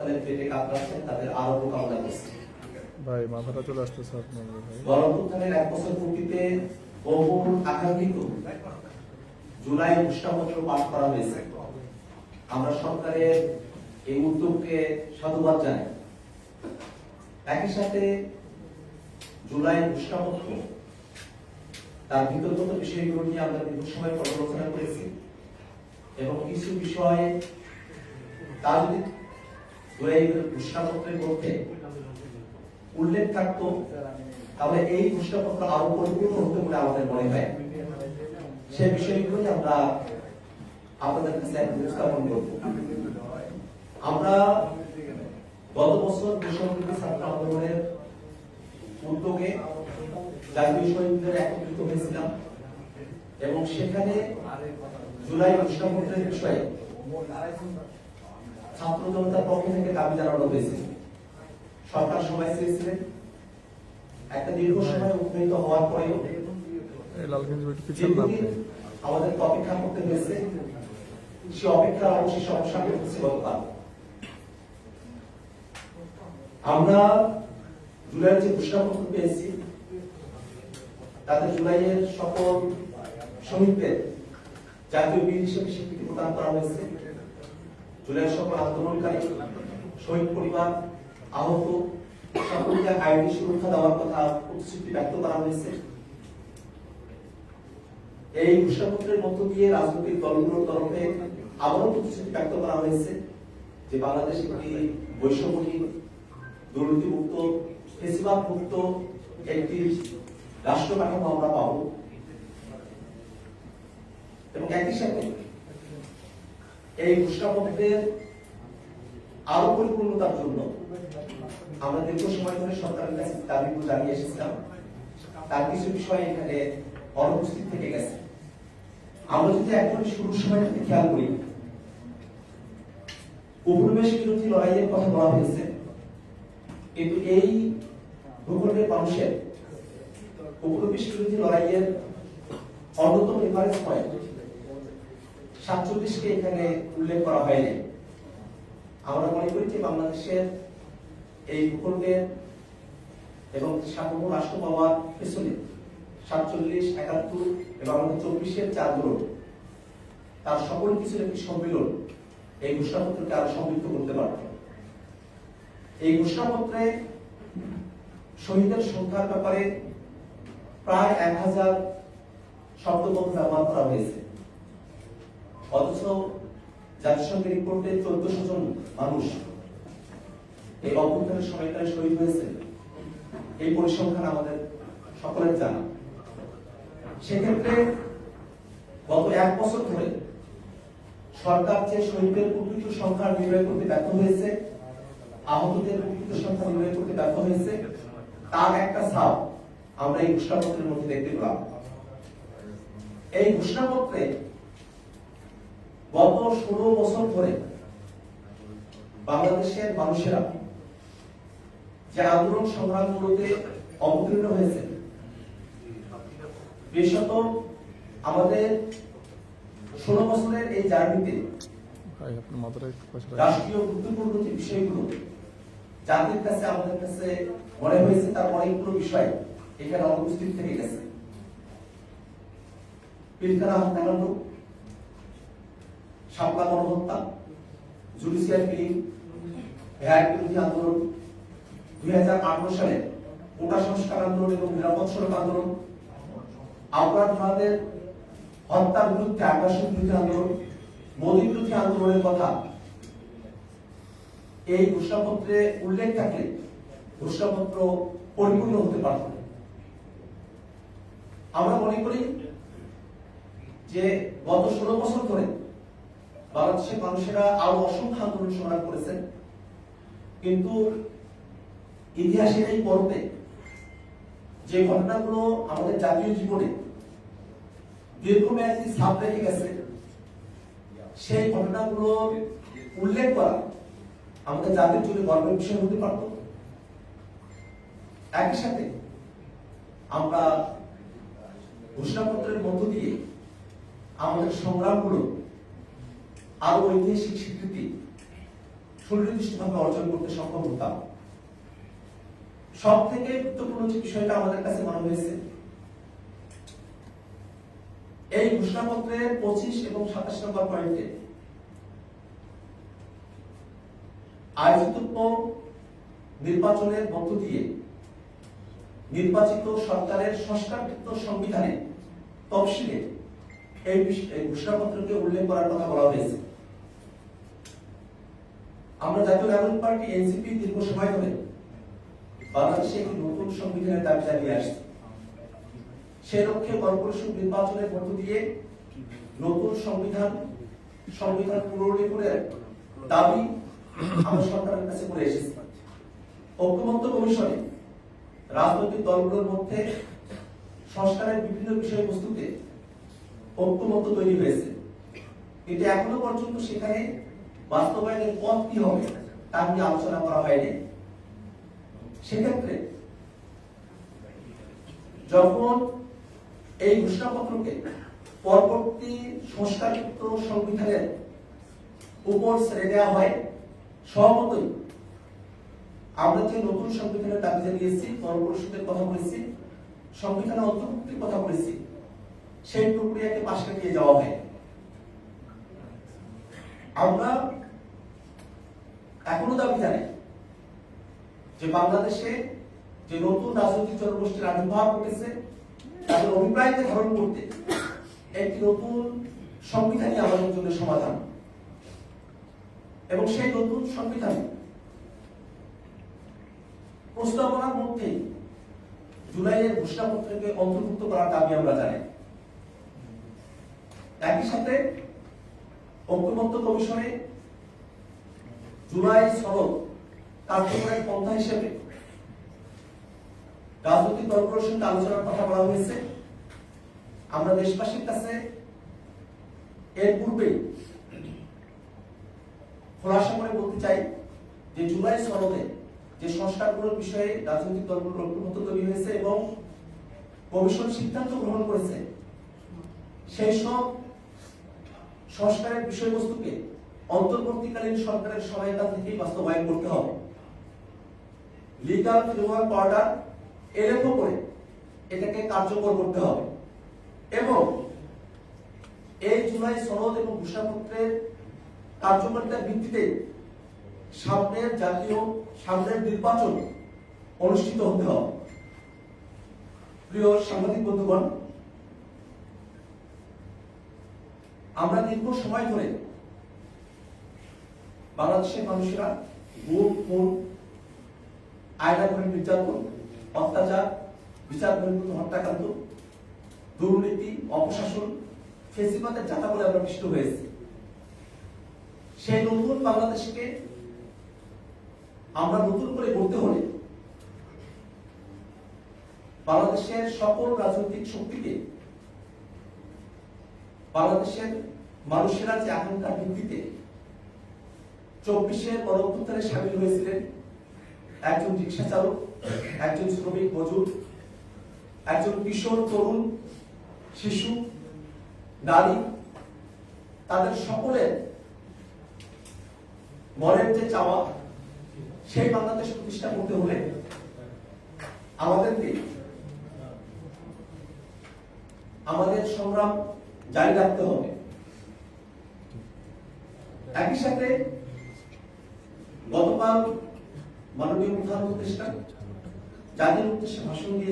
তাদের পেটে কাঁপড়াচ্ছেন, তাদের আরোগ্য কামনা করছে। ভাই মাথাটা চলে আসতেছে আপনার ভাই। গণঅভ্যুত্থানের 1 বছর পূর্তিতে বহু আকাঙ্ক্ষিত জুলাই ঘোষণাপত্র পাঠ করা হয়েছে। আমরা সরকারের এই উদ্যোগকে সাধুবাদ জানাই। একই সাথে জুলাই ঘোষণাপত্র তার ভিতরগত বিষয়গুলো নিয়ে আমরা দীর্ঘ সময় পর্যালোচনা করেছি এবং কিছু বিষয়ে তার যদি জুলাই ঘোষণাপত্রের মধ্যে উল্লেখ থাকতো তাহলে এই ঘোষণাপত্র আরো পরিপূর্ণ হতে বলে আমাদের মনে হয়। সে বিষয়গুলোই আমরা আপনাদের কাছে উপস্থাপন করব। আমরা গত বছর দেশব্যাপী ছাত্র আন্দোলনের উদ্যোগে জাতীয় শহীদদের একত্রিত হয়েছিলাম এবং সেখানে জুলাই ঘোষণাপত্রের বিষয়ে ছাত্র জনতার পক্ষ থেকে দাবি জানানো হয়েছে। সরকার সময় চেয়েছিলেন, একটা দীর্ঘ সময় উন্নীত হওয়ার পরেও আমাদের অপেক্ষা করতে হয়েছে। সে অপেক্ষা অবশ্যই সমস্যা করতেছে। গতকাল আমরা জুলাইয়ের যে ঘোষণাপত্র পেয়েছি তাতে জুলাইয়ের সকল শহীদদের জাতীয় বীর হিসেবে স্বীকৃতি প্রদান করা হয়েছে। জুলাইয়ের সকল আন্দোলনকারী শহীদ পরিবার, আহত সকলকে আইনি সুরক্ষা দেওয়ার কথা প্রতিশ্রুতি ব্যক্ত করা হয়েছে। এই ঘোষণাপত্রের মধ্য দিয়ে রাজনৈতিক দলগুলোর তরফে আবারও প্রতিশ্রুতি ব্যক্ত করা হয়েছে যে বাংলাদেশ একটি বৈষম্যহীন, দুর্নীতিমুক্ত, ফেসিবাদ মুক্ত একটি রাষ্ট্র কাঠামো আমরা পাব। এবং একই সাথে এই ঘোষণাপত্রের আরো পরিপূর্ণতার জন্য আমরা দীর্ঘ সময় ধরে সরকারের কাছে দাবিগুলো জানিয়ে এসেছিলাম। তার কিছু বিষয় এখানে অনুপস্থিত থেকে গেছে। আমরা যদি এখন শুরুর সময় থেকে খেয়াল করি, উপনিবেশ বিরোধী লড়াইয়ের কথা বলা হয়েছে, কিন্তু এই ভূখণ্ডের মানুষের উপনিবেশ বিরোধী লড়াইয়ের অন্যতম রেফারেন্স পয়েন্ট 47কে এখানে উল্লেখ করা হয়নি। আমরা মনে করি যে বাংলাদেশের এই ভূখণ্ডের এবং সার্বভৌম রাষ্ট্র পাওয়ার পেছনে 47, 71 এবং আমাদের 24-এর যে আন্দোলন, তার সকল কিছুর একটি সম্মিলন এই ঘোষণাপত্রকে আরো সমৃদ্ধ করতে পারত। এই ঘোষণাপত্রে শহীদের সংখ্যার ব্যাপারে প্রায় 1000 শব্দবন্ধ ব্যবহার করা হয়েছে, অথচ জাতিসংঘের রিপোর্টে 1400 জন মানুষ এই অভ্যুত্থানের সময়কালে শহীদ হয়েছে। এই পরিসংখ্যান আমাদের সকলের জানা। সেক্ষেত্রে গত 1 বছর ধরে সরকার যে শহীদদের প্রকৃত সংখ্যা নির্ণয় করতে ব্যর্থ হয়েছে, আহতদের প্রকৃত সংখ্যা নির্ণয় করতে ব্যর্থ হয়েছে, তার একটা ছাপ আমরা এই ঘোষণাপত্রের মধ্যে দেখতে পেলাম। এই ঘোষণাপত্রে গত 16 বছর ধরে বাংলাদেশের মানুষেরা যে আন্দোলন সংগ্রামগুলোতে অবতীর্ণ হয়েছে, বিশেষত আমাদের 16 বছরের এই জার্নিতে রাষ্ট্রীয় গুরুত্বপূর্ণ যে বিষয়গুলো জাতির কাছে আমাদের কাছে মনে হয়েছে, তার অনেকগুলো বিষয় এখানে অনুপস্থিত থেকে গেছে। পিলখানা হত্যাকাণ্ড, শাপলা গণহত্যা, জুডিশিয়াল কিলিং, ভ্যাট বিরোধী আন্দোলন, 2018 সালে কোটা সংস্কার আন্দোলন এবং নিরাপদ সড়ক আন্দোলন, অপরাধীদের হত্যার বিরুদ্ধে আগ্রাসন বিরোধী আন্দোলন, মোদী বিরোধী আন্দোলনের কথা এই ঘোষণাপত্রে উল্লেখ থাকলে ঘোষণাপত্র পরিপূর্ণ হতে পারত। আমরা মনে করি যে গত 16 বছর ধরে বাংলাদেশের মানুষেরা আরো অসংখ্য আন্দোলন সংগ্রাম করেছেন, কিন্তু ইতিহাসের এই পর্বে যে ঘটনাগুলো আমাদের জাতীয় জীবনে দীর্ঘমেয়াদী ছাপ রেখে গেছে, সেই ঘটনাগুলো উল্লেখ করা আমাদের জাতির জন্য গর্বের বিষয় হতে পারত। একই সাথে আমরা ঘোষণাপত্রের মধ্য দিয়ে আমাদের সংগ্রামগুলো আরো ঐতিহাসিক স্বীকৃতি সুনির্দিষ্টভাবে অর্জন করতে সক্ষম হতাম। সব থেকে গুরুত্বপূর্ণ যে বিষয়টা আমাদের কাছে মনে হয়েছে, এই ঘোষণাপত্রের 25 এবং 27 নম্বর পয়েন্টে আয়োজিত নির্বাচনের মধ্য দিয়ে নির্বাচিত সরকারের সংস্কারযুক্ত সংবিধানে তফসিলে এই ঘোষণাপত্রকে উল্লেখ করার কথা বলা হয়েছে। আমরা জাতীয় নাগরিক পার্টি এনসিপি দীর্ঘ সময় ধরে বাংলাদেশে একটি নতুন সংবিধানের দাবি জানিয়ে আসছে। সে লক্ষ্যে কর্পোরেশন নির্বাচনের মধ্য দিয়ে নতুন সংবিধান পুনর্লিখনের দাবি আমরা সরকারের কাছে করে এসেছি। ঐক্যমত্য কমিশনে রাজনৈতিক দলগুলোর মধ্যে সংস্কারের বিভিন্ন বিষয়বস্তুতে ঐক্যমত্য তৈরি হয়েছে, কিন্তু এখনো পর্যন্ত সেখানে বাস্তবায়নের পথ কি হবে তা নিয়ে আলোচনা করা হয়নি। সেক্ষেত্রে যখন এই ঘোষণাপত্রকে পরবর্তী সংস্কারযুক্ত সংবিধানের উপর ছেড়ে দেওয়া হয়, স্বভাবতই আমরা যে নতুন সংবিধানের দাবি জানিয়েছি, কর্পোরেশনের কথা বলেছি, সংবিধানে অন্তর্ভুক্তির কথা বলেছি, সেই প্রক্রিয়াকে পাশ কাটিয়ে যাওয়া হয়। আমরা এখনো দাবি জানি যে বাংলাদেশে যে নতুন রাজনৈতিক জনগোষ্ঠীর আবির্ভাব ঘটেছে, তাদের অভিপ্রায়কে ধারণ করতে একটি নতুন সংবিধানই আমাদের জন্য সমাধান, এবং সেই নতুন সংবিধান প্রস্তাবনার মধ্যে জুলাইয়ের ঘোষণাপত্রকে অন্তর্ভুক্ত করার দাবি আমরা জানাই। একই সাথে ঐক্যমত্য কমিশনে জুলাই সনদ কার্যকরের পন্থা হিসেবে রাজনৈতিক দলগুলোর সঙ্গে আলোচনার কথা বলা হয়েছে। আমরা দেশবাসীর কাছে এর পূর্বে খোলাসা করে বলতে চাই যে জুলাই সনদে যে সংস্কারগুলোর বিষয়ে রাজনৈতিক দলগুলোর ঐক্যমত্য তৈরি হয়েছে এবং কমিশন সিদ্ধান্ত গ্রহণ করেছে, সেই সব সংস্কারের বিষয়বস্তুকে অন্তর্বর্তীকালীন সরকারের সহায়তা থেকেই বাস্তবায়ন করতে হবে। লিগ্যাল ফ্রেমওয়ার্ক অর্ডার এলএফও করে এটাকে কার্যকর করতে হবে, এবং এই জুলাই সনদ এবং ঘোষণাপত্রের কার্যকারিতার ভিত্তিতে সামনের নির্বাচন অনুষ্ঠিত হতে হবে। প্রিয় সাংবাদিক বন্ধুগণ, আমরা দীর্ঘ সময় ধরে বাংলাদেশের মানুষেরা গুম, খুন, আয়নাঘরের নির্যাতন, অত্যাচার, বিচার বহির্ভূত হত্যাকাণ্ড, দুর্নীতি, অপশাসন, ফেসিবাদের যাতা বলে আমরা পিষ্ট হয়েছি। সেই নতুন বাংলাদেশকে আমরা নতুন করে গড়তে হলে বাংলাদেশের সকল রাজনৈতিক শক্তিকে, বাংলাদেশের মানুষেরা যে আকাঙ্ক্ষার ভিত্তিতে 24-এর গণঅভ্যুত্থানে সামিল হয়েছিলেন, একজন রিক্সা চালক, একজন শ্রমিক মজুর, একজন কিশোর, তরুণ, শিশু, নারী, তাদের সকলের মনের যে চাওয়া, সেই বাংলাদেশ প্রতিষ্ঠা করতে হলে আমাদের সংগ্রাম জারি রাখতে হবে। একই সাথে গতকাল মাননীয় প্রধান উপদেষ্টা জাতির উদ্দেশ্যে ভাষণ দিয়ে